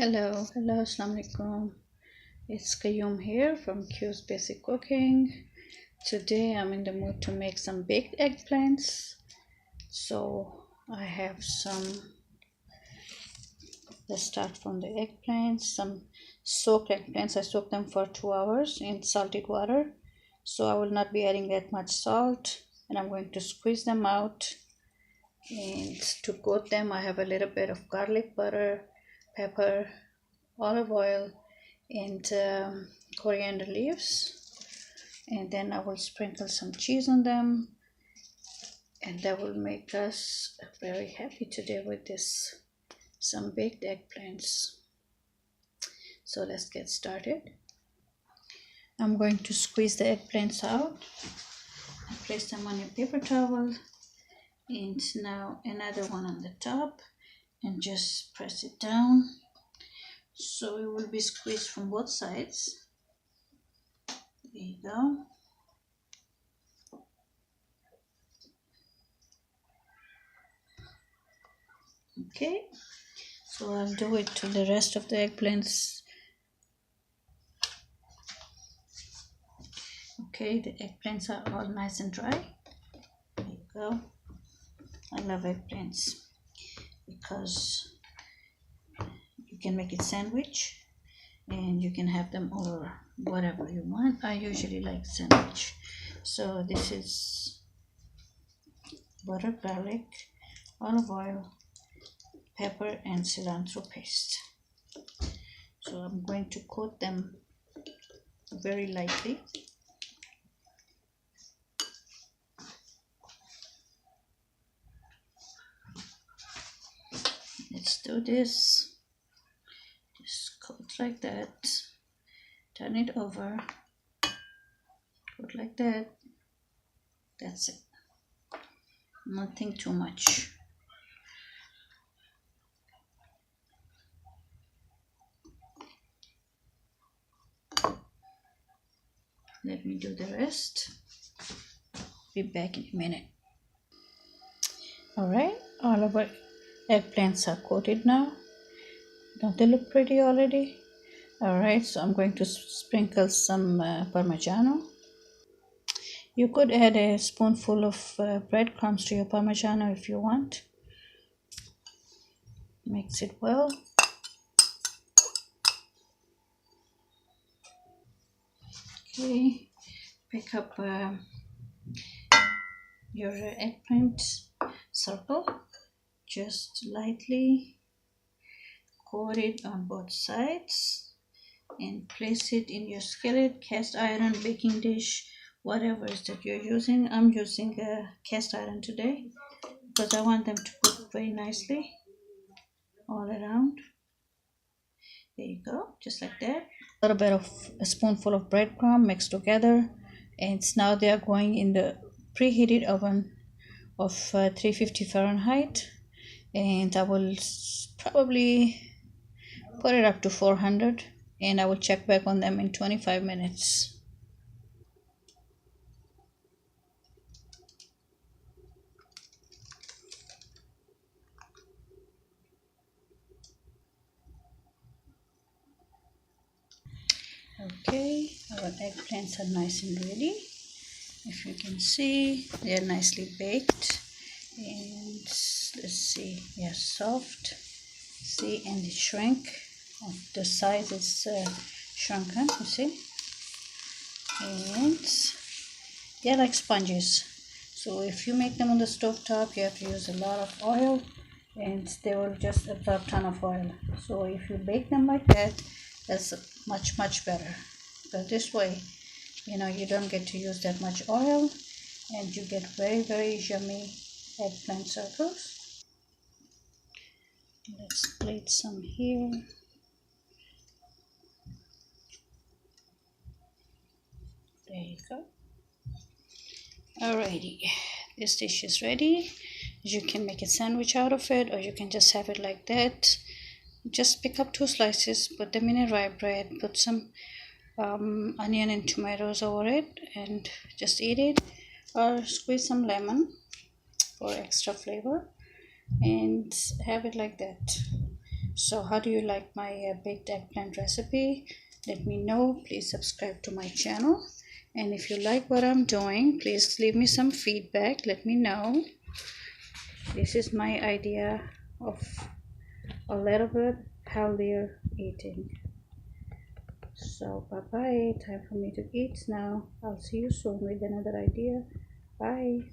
Hello, assalamu alaikum. It's Qayyum here from Q's Basic Cooking. Today I'm in the mood to make some baked eggplants. So I have let's start from the eggplants, some soaked eggplants. I soaked them for 2 hours in salted water. So I will not be adding that much salt, and I'm going to squeeze them out. And to coat them, I have a little bit of garlic butter, pepper, olive oil, and coriander leaves, and then I will sprinkle some cheese on them, and that will make us very happy today with some baked eggplants. So let's get started. I'm going to squeeze the eggplants out and place them on a paper towel, and now another one on the top, and just press it down so it will be squeezed from both sides. There you go. Okay, so I'll do it to the rest of the eggplants. Okay, the eggplants are all nice and dry. There you go. I love eggplants because you can make it sandwich and you can have them over whatever you want. I usually like sandwich. So this is butter, garlic, olive oil, pepper, and cilantro paste. So I'm going to coat them very lightly. Let's do this. Just coat like that, turn it over, coat like that. That's it. Nothing too much. Let me do the rest. Be back in a minute. Alright, all of our eggplants are coated now. Don't they look pretty already? Alright, so I'm going to sprinkle some Parmigiano. You could add a spoonful of breadcrumbs to your Parmigiano if you want. Mix it well. Okay, pick up your eggplant circle. Just lightly coat it on both sides and place it in your skillet, cast iron, baking dish, whatever it is that you're using. I'm using a cast iron today because I want them to cook very nicely all around. There you go, just like that. A little bit of a spoonful of breadcrumb mixed together, and now they are going in the preheated oven of 350 Fahrenheit, and I will probably put it up to 400, and I will check back on them in 25 minutes. Okay, our eggplants are nice and ready. If you can see, they are nicely baked, and let's see, they are soft. See, and the shrink of the size is shrunken, you see, and they're like sponges. So if you make them on the stove top, you have to use a lot of oil, and they will just absorb a ton of oil. So if you bake them like that, that's much better, because this way, you don't get to use that much oil, and you get very yummy eggplant circles. Let's plate some here. There you go. Alrighty, this dish is ready. You can make a sandwich out of it, or you can just have it like that. Just pick up 2 slices, put them in a rye bread, put some onion and tomatoes over it, and just eat it, or squeeze some lemon for extra flavor and have it like that. So how do you like my baked eggplant recipe? Let me know. Please subscribe to my channel, and if you like what I'm doing, please leave me some feedback. Let me know. This is my idea of a little bit healthier eating. So bye bye, time for me to eat now. I'll see you soon with another idea. Bye.